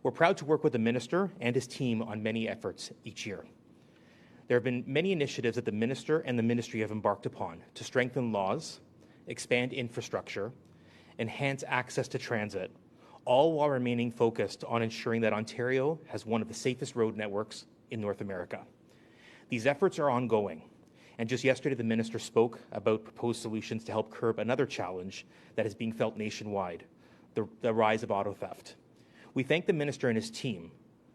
We're proud to work with the Minister and his team on many efforts each year. There have been many initiatives that the Minister and the Ministry have embarked upon to strengthen laws, expand infrastructure, enhance access to transit, all while remaining focused on ensuring that Ontario has one of the safest road networks in North America. These efforts are ongoing, and just yesterday the Minister spoke about proposed solutions to help curb another challenge that is being felt nationwide, the rise of auto theft. We thank the Minister and his team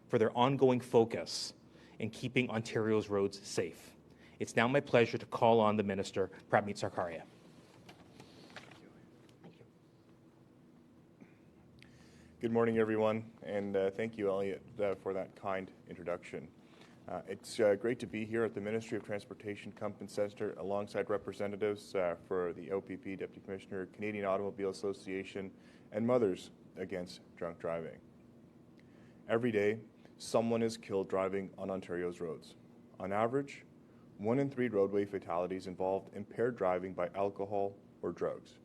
for their ongoing focus in keeping Ontario's roads safe. It's now my pleasure to call on the Minister, Pramit Sarkaria. Good morning, everyone, and thank you, Elliot, for that kind introduction. It's great to be here at the Ministry of Transportation Conference Centre alongside representatives for the OPP, Deputy Commissioner, Canadian Automobile Association, and Mothers Against Drunk Driving. Every day, someone is killed driving on Ontario's roads. On average, 1 in 3 roadway fatalities involved impaired driving by alcohol or drugs.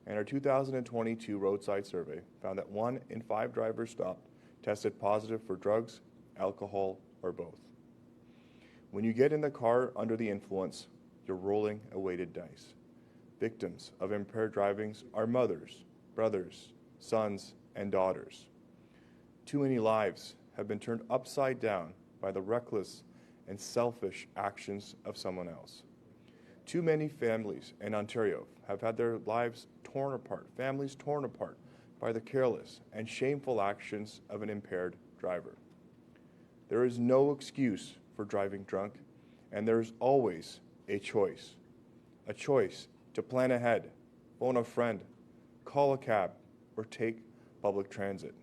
And our 2022 roadside survey found that 1 in 5 drivers stopped tested positive for drugs, alcohol, or both. When you get in the car under the influence, you're rolling a weighted dice. Victims of impaired driving are mothers, brothers, sons, and daughters. Too many lives have been turned upside down by the reckless and selfish actions of someone else. Too many families in Ontario have had their lives torn apart, families torn apart by the careless and shameful actions of an impaired driver. There is no excuse for driving drunk, and there is always a choice to plan ahead, phone a friend, call a cab, or take public transit.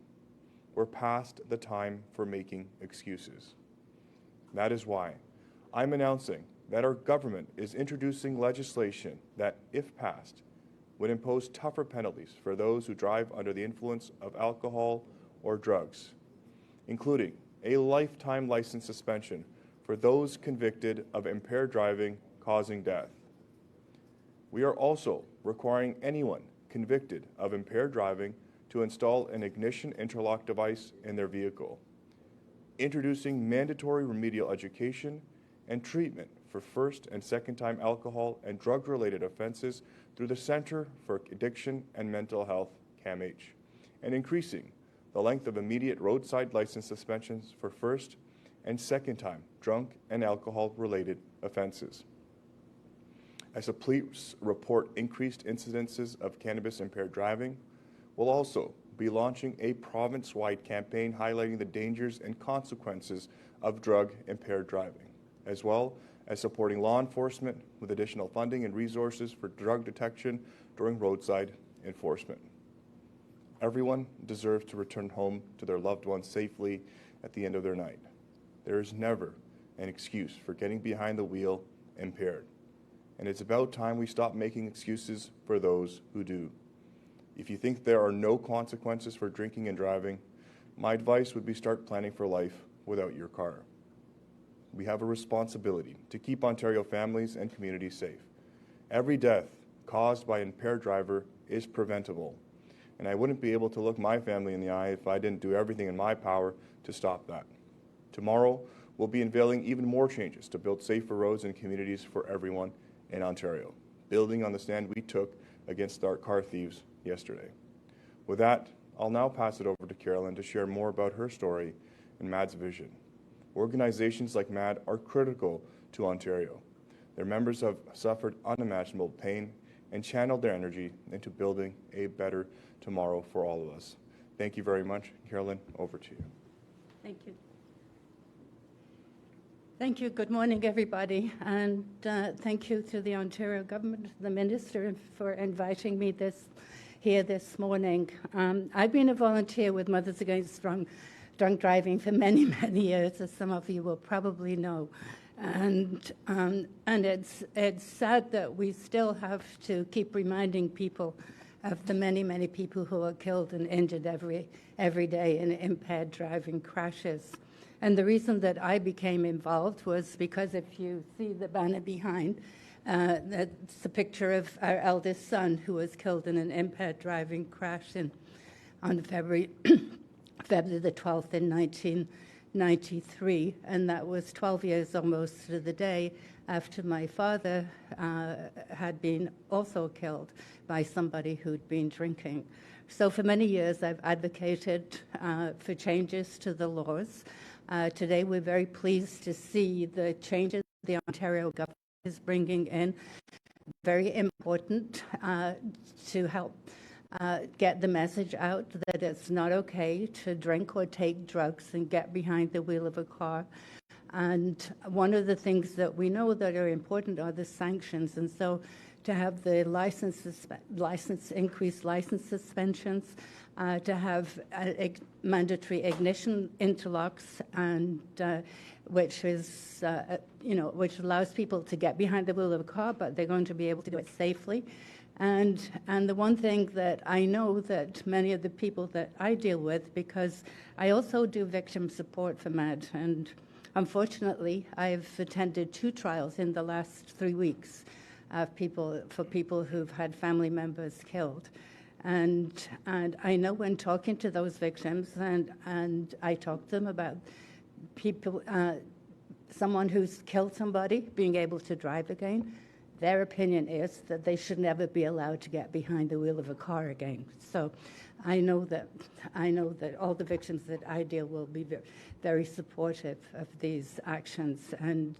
We're past the time for making excuses. That is why I'm announcing that our government is introducing legislation that, if passed, would impose tougher penalties for those who drive under the influence of alcohol or drugs, including a lifetime license suspension for those convicted of impaired driving causing death. We are also requiring anyone convicted of impaired driving to install an ignition interlock device in their vehicle, introducing mandatory remedial education and treatment for first and second time alcohol and drug-related offenses through the Centre for Addiction and Mental Health, CAMH, and increasing the length of immediate roadside license suspensions for first and second time drunk and alcohol-related offenses. As the police report increased incidences of cannabis-impaired driving, we'll also be launching a province-wide campaign highlighting the dangers and consequences of drug-impaired driving, as well as supporting law enforcement with additional funding and resources for drug detection during roadside enforcement. Everyone deserves to return home to their loved ones safely at the end of their night. There is never an excuse for getting behind the wheel impaired, and it's about time we stop making excuses for those who do. If you think there are no consequences for drinking and driving, my advice would be start planning for life without your car. We have a responsibility to keep Ontario families and communities safe. Every death caused by an impaired driver is preventable, and I wouldn't be able to look my family in the eye if I didn't do everything in my power to stop that. Tomorrow, we'll be unveiling even more changes to build safer roads and communities for everyone in Ontario, building on the stand we took against our car thieves yesterday. With that, I'll now pass it over to Carolyn to share more about her story and MAD's vision. Organizations like MAD are critical to Ontario. Their members have suffered unimaginable pain and channeled their energy into building a better tomorrow for all of us. Thank you very much. Carolyn, over to you. Thank you. Thank you. Good morning, everybody. And thank you to the Ontario government, the Minister, for inviting me here this morning. I've been a volunteer with Mothers Against Drunk Driving for many, many years, as some of you will probably know. And it's sad that we still have to keep reminding people of the many, many people who are killed and injured every day in impaired driving crashes. And the reason that I became involved was because if you see the banner behind, that's a picture of our eldest son who was killed in an impaired driving crash on February February the 12th in 1993, and that was 12 years almost to the day after my father had been also killed by somebody who'd been drinking. So for many years, I've advocated for changes to the laws. Today, we're very pleased to see the changes the Ontario government is bringing in. Very important to help get the message out that it's not okay to drink or take drugs and get behind the wheel of a car. And one of the things that we know that are important are the sanctions. And so to have the increased license suspensions, to have mandatory ignition interlocks, and which is, which allows people to get behind the wheel of a car, but they're going to be able to do it safely. And the one thing that I know that many of the people that I deal with, because I also do victim support for MAD, and unfortunately, I've attended 2 trials in the last 3 weeks of people who've had family members killed. And I know when talking to those victims, and I talk to them about people, someone who's killed somebody being able to drive again, their opinion is that they should never be allowed to get behind the wheel of a car again. So I know that all the victims that I deal will be very supportive of these actions, and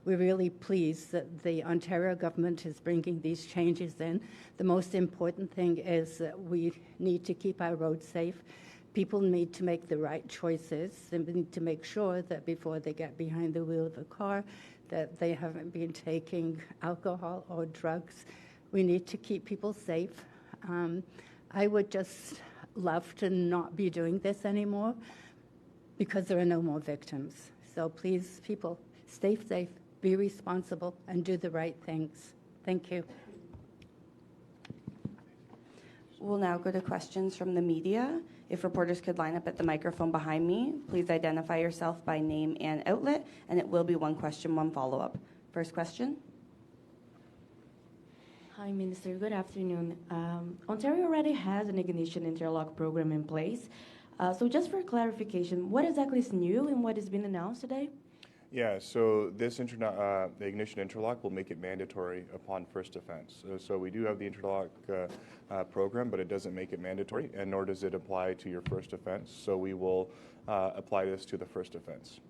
we're really pleased that the Ontario government is bringing these changes in. The most important thing is that we need to keep our roads safe. People need to make the right choices, and we need to make sure that before they get behind the wheel of a car, that they haven't been taking alcohol or drugs. We need to keep people safe. I would just love to not be doing this anymore because there are no more victims. So please, people, stay safe, be responsible, and do the right things. Thank you. We'll now go to questions from the media. If reporters could line up at the microphone behind me, please identify yourself by name and outlet, and it will be 1 question, 1 follow-up. First question. Hi, Minister. Good afternoon. Ontario already has an ignition interlock program in place. So just for clarification, what exactly is new and what has been announced today? Yeah, so this the ignition interlock will make it mandatory upon first offense. So we do have the interlock program, but it doesn't make it mandatory, and nor does it apply to your first offense. So we will apply this to the first offense.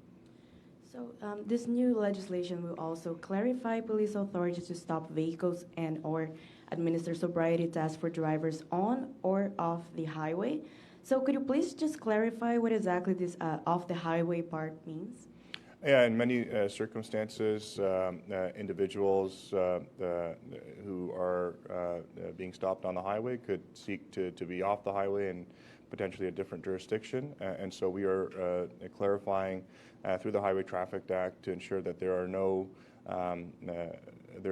So this new legislation will also clarify police authorities to stop vehicles and or administer sobriety tests for drivers on or off the highway. So could you please just clarify what exactly this off the highway part means? Yeah, in many circumstances, individuals who are being stopped on the highway could seek to be off the highway and potentially a different jurisdiction. And so we are clarifying through the Highway Traffic Act to ensure that there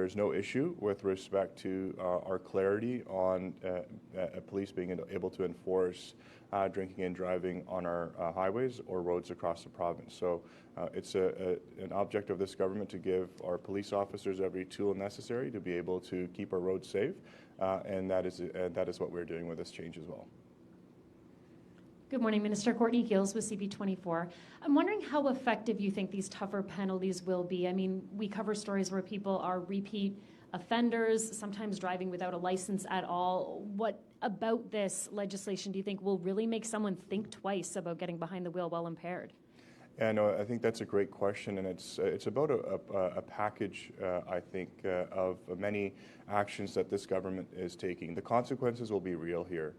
is no issue with respect to our clarity on police being able to enforce drinking and driving on our highways or roads across the province. So it's an object of this government to give our police officers every tool necessary to be able to keep our roads safe, and that is what we're doing with this change as well. Good morning, Minister. Courtney Gills with CP24. I'm wondering how effective you think these tougher penalties will be. I mean, we cover stories where people are repeat offenders, sometimes driving without a license at all. What about this legislation do you think will really make someone think twice about getting behind the wheel while impaired? Yeah, no, I think that's a great question, and it's about a package, I think, of many actions that this government is taking. The consequences will be real here.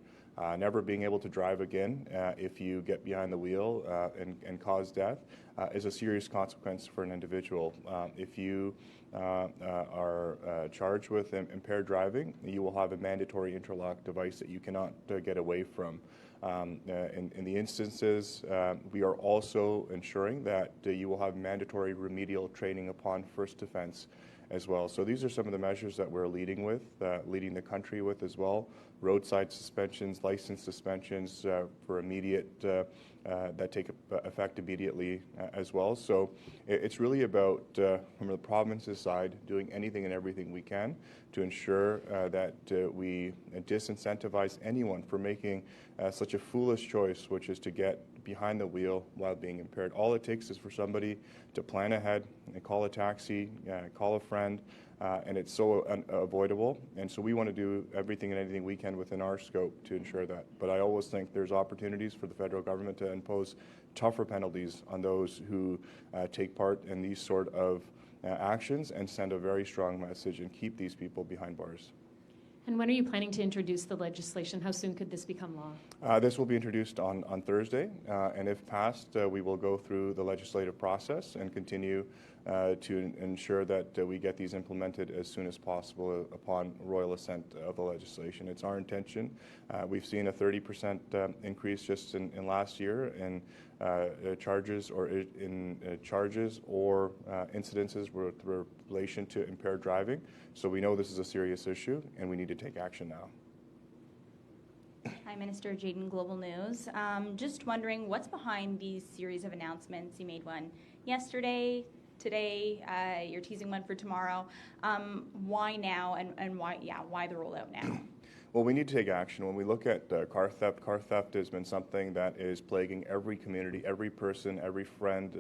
Never being able to drive again if you get behind the wheel and cause death is a serious consequence for an individual. If you are charged with impaired driving, you will have a mandatory interlock device that you cannot get away from. In the instances, we are also ensuring that you will have mandatory remedial training upon first offense as well. So these are some of the measures that we're leading the country with as well, roadside suspensions, license suspensions for immediate that take effect immediately as well. So it's really about, from the province's side, doing anything and everything we can to ensure that we disincentivize anyone for making such a foolish choice, which is to get behind the wheel while being impaired. All it takes is for somebody to plan ahead and call a taxi, call a friend, and it's so avoidable. And so we want to do everything and anything we can within our scope to ensure that. But I always think there's opportunities for the federal government to impose tougher penalties on those who take part in these sort of actions and send a very strong message and keep these people behind bars. And when are you planning to introduce the legislation? How soon could this become law? This will be introduced on Thursday, and if passed, we will go through the legislative process and continue to ensure that we get these implemented as soon as possible upon royal assent of the legislation. It's our intention. We've seen a 30% increase just in last year in charges or incidences with relation to impaired driving. So we know this is a serious issue, and we need to take action now. Hi, Minister. Jayden, Global News. Just wondering, what's behind these series of announcements? You made one yesterday, today, you're teasing one for tomorrow. Why now, and why the rollout now? Well, we need to take action. When we look at car theft has been something that is plaguing every community, every person, every friend,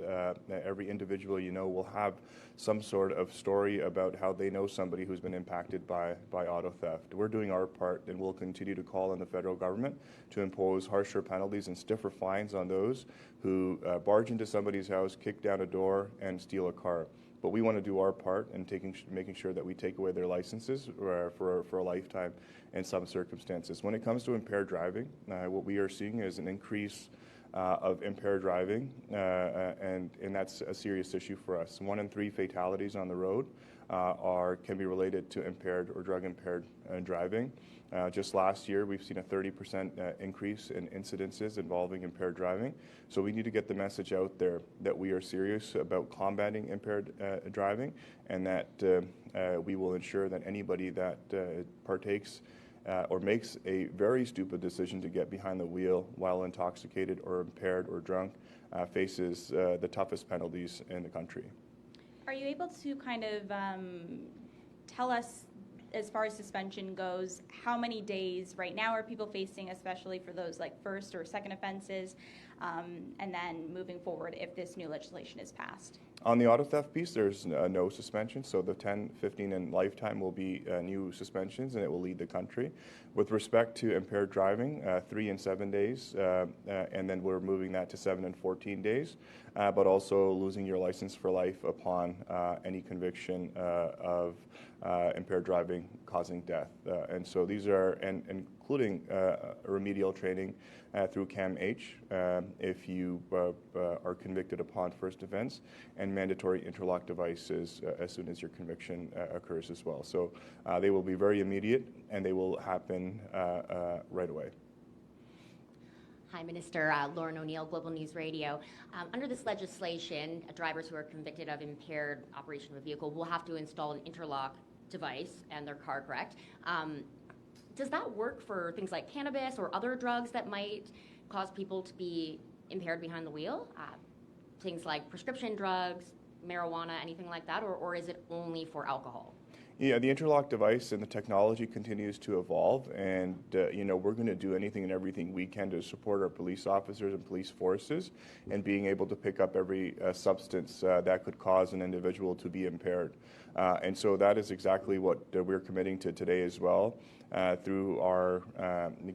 every individual you know will have some sort of story about how they know somebody who's been impacted by auto theft. We're doing our part, and we'll continue to call on the federal government to impose harsher penalties and stiffer fines on those who barge into somebody's house, kick down a door, and steal a car. But we want to do our part in making sure that we take away their licenses for a lifetime in some circumstances. When it comes to impaired driving, what we are seeing is an increase of impaired driving, and that's a serious issue for us. 1 in 3 fatalities on the road can be related to impaired or drug-impaired driving. Just last year, we've seen a 30% increase in incidences involving impaired driving. So we need to get the message out there that we are serious about combating impaired driving, and that we will ensure that anybody that partakes or makes a very stupid decision to get behind the wheel while intoxicated or impaired or drunk faces the toughest penalties in the country. Are you able to kind of tell us, as far as suspension goes, how many days right now are people facing, especially for those like first or second offenses, and then moving forward if this new legislation is passed? On the auto theft piece, there's no suspension, so the 10, 15, and lifetime will be new suspensions, and it will lead the country. With respect to impaired driving, 3 and 7 days, and then we're moving that to 7 and 14 days, but also losing your license for life upon any conviction of impaired driving causing death. And so these are, and including remedial training through CAM-H if you are convicted upon first offense, and mandatory interlock devices as soon as your conviction occurs as well. So they will be very immediate, and they will happen right away. Hi, Minister. Lauren O'Neill, Global News Radio. Under this legislation, drivers who are convicted of impaired operation of a vehicle will have to install an interlock device and their car, correct? Does that work for things like cannabis or other drugs that might cause people to be impaired behind the wheel? Things like prescription drugs, marijuana, anything like that, or is it only for alcohol? Yeah, the interlock device and the technology continues to evolve, and we're going to do anything and everything we can to support our police officers and police forces in being able to pick up every substance that could cause an individual to be impaired. And so that is exactly what we're committing to today as well, through our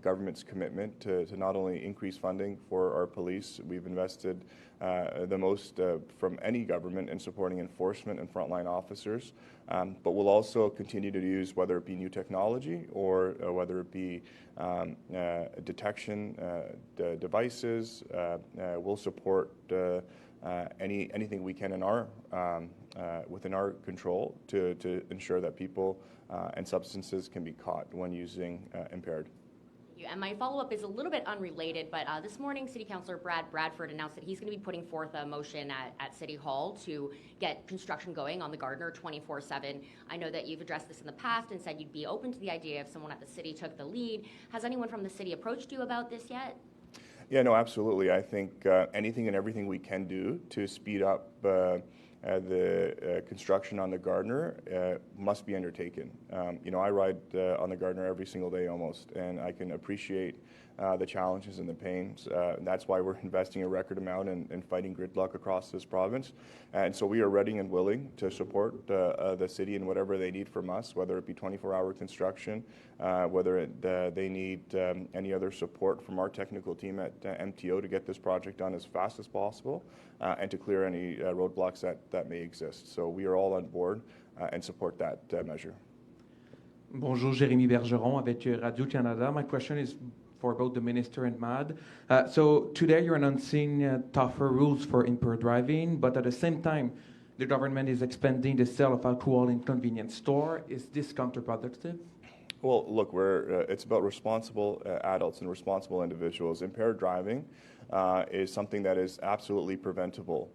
government's commitment to not only increase funding for our police. We've invested the most from any government in supporting enforcement and frontline officers, but we'll also continue to use, whether it be new technology or whether it be detection devices. We'll support anything we can in our within our control to ensure that people and substances can be caught when using impaired. And my follow-up is a little bit unrelated, but this morning, City Councillor Brad Bradford announced that he's going to be putting forth a motion at City Hall to get construction going on the Gardner 24/7. I know that you've addressed this in the past and said you'd be open to the idea if someone at the city took the lead. Has anyone from the city approached you about this yet? Yeah, no, absolutely. I think anything and everything we can do to speed up the construction on the Gardner must be undertaken. I ride on the Gardner every single day almost, and I can appreciate the challenges and the pains. And that's why we're investing a record amount in fighting gridlock across this province. And so we are ready and willing to support the city in whatever they need from us, whether it be 24-hour construction, whether they need any other support from our technical team at MTO to get this project done as fast as possible and to clear any roadblocks that may exist. So we are all on board and support that measure. Bonjour, Jérémy Bergeron avec Radio-Canada. My question is for both the Minister and MAD. So today you're announcing tougher rules for impaired driving, but at the same time, the government is expanding the sale of alcohol in convenience store. Is this counterproductive? Well, look, it's about responsible adults and responsible individuals. Impaired driving is something that is absolutely preventable.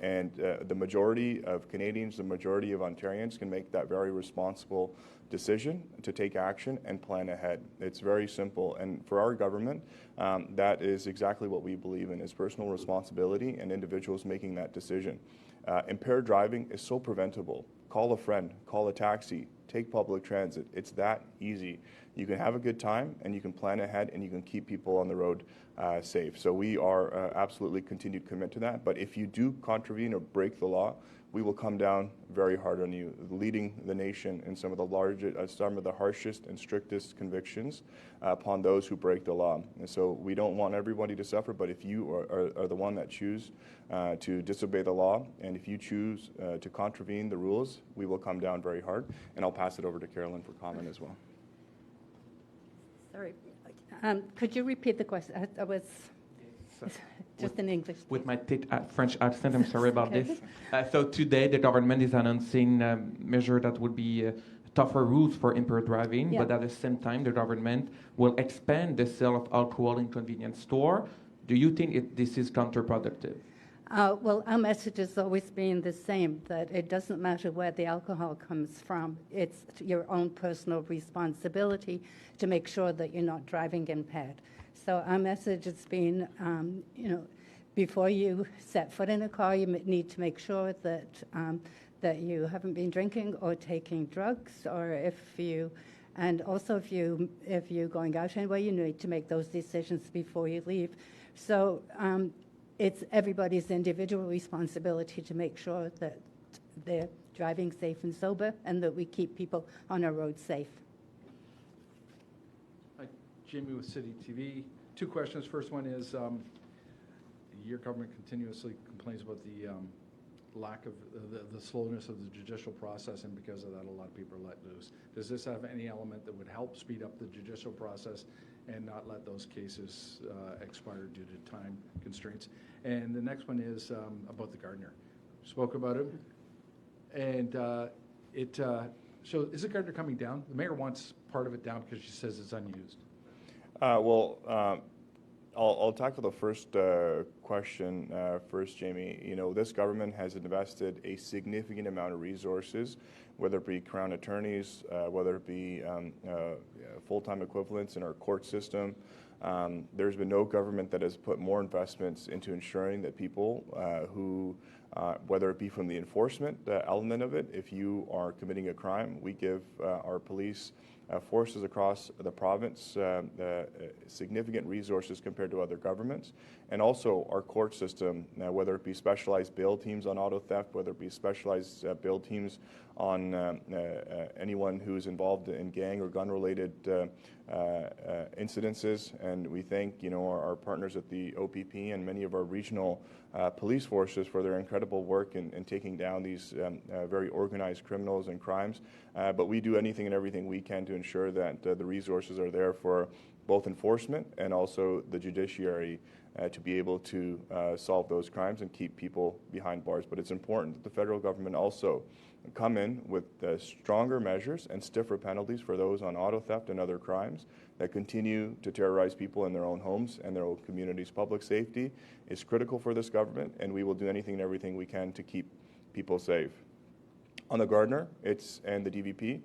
And the majority of Canadians, the majority of Ontarians can make that very responsible decision to take action and plan ahead. It's very simple. And for our government, that is exactly what we believe in, is personal responsibility and individuals making that decision. Impaired driving is so preventable. Call a friend, call a taxi, take public transit. It's that easy. You can have a good time and you can plan ahead and you can keep people on the road safe. So we are absolutely continued commit to that. But if you do contravene or break the law, we will come down very hard on you, leading the nation in some of the harshest and strictest convictions upon those who break the law. And so we don't want everybody to suffer, but if you are the one that choose to disobey the law, and if you choose to contravene the rules, we will come down very hard. And I'll pass it over to Carolyn for comment as well. Sorry. Could you repeat the question? I was just in English. With my French accent, I'm sorry about Okay. this. So today the government is announcing a measure that would be tougher rules for impaired driving, Yeah. but at the same time the government will expand the sale of alcohol in convenience store. Do you think this is counterproductive? Well, our message has always been the same, that it doesn't matter where the alcohol comes from. It's your own personal responsibility to make sure that you're not driving impaired. So our message has been, before you set foot in a car, you need to make sure that you haven't been drinking or taking drugs, or if you're going out anyway, you need to make those decisions before you leave. So it's everybody's individual responsibility to make sure that they're driving safe and sober and that we keep people on our roads safe. Hi, Jimmy with City TV. Two questions. First one is, your government continuously complains about the lack of the slowness of the judicial process, and because of that, a lot of people are let loose. Does this have any element that would help speed up the judicial process and not let those cases expire due to time constraints? And the next one is about the Gardner. Spoke about it, and so is the Gardner coming down? The mayor wants part of it down because she says it's unused. I'll tackle the first question first, Jamie. This government has invested a significant amount of resources, whether it be Crown attorneys, whether it be full-time equivalents in our court system. There's been no government that has put more investments into ensuring that people who, whether it be from the enforcement element of it, if you are committing a crime, we give our police forces across the province significant resources compared to other governments, and also our court system, whether it be specialized bail teams on auto theft, whether it be specialized bail teams on anyone who is involved in gang or gun-related incidences. And we thank our partners at the OPP and many of our regional police forces for their incredible work in taking down these very organized criminals and crimes. But we do anything and everything we can to ensure that the resources are there for both enforcement and also the judiciary to be able to solve those crimes and keep people behind bars. But it's important that the federal government also come in with stronger measures and stiffer penalties for those on auto theft and other crimes that continue to terrorize people in their own homes and their own communities. Public safety is critical for this government, and we will do anything and everything we can to keep people safe. On the Gardner and the DVP,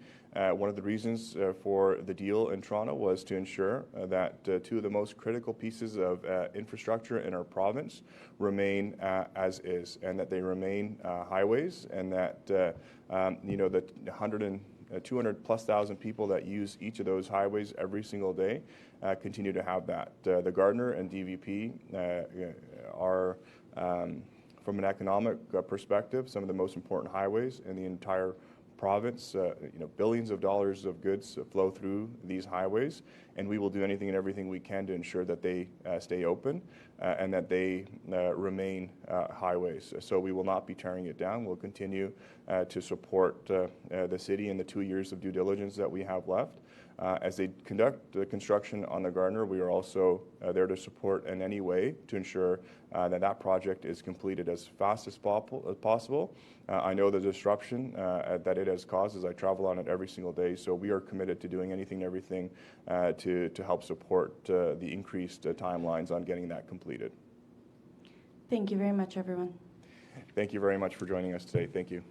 one of the reasons for the deal in Toronto was to ensure that two of the most critical pieces of infrastructure in our province remain as is, and that they remain highways, and that the 200,000+ people that use each of those highways every single day continue to have that. The Gardner and DVP are from an economic perspective, some of the most important highways in the entire province. Billions of dollars of goods flow through these highways, and we will do anything and everything we can to ensure that they stay open and that they remain highways. So we will not be tearing it down. We'll continue to support the city in the 2 years of due diligence that we have left. As they conduct the construction on the Gardner, we are also there to support in any way to ensure that project is completed as fast as possible. I know the disruption that it has caused as I travel on it every single day, so we are committed to doing anything and everything to help support the increased timelines on getting that completed. Thank you very much, everyone. Thank you very much for joining us today. Thank you.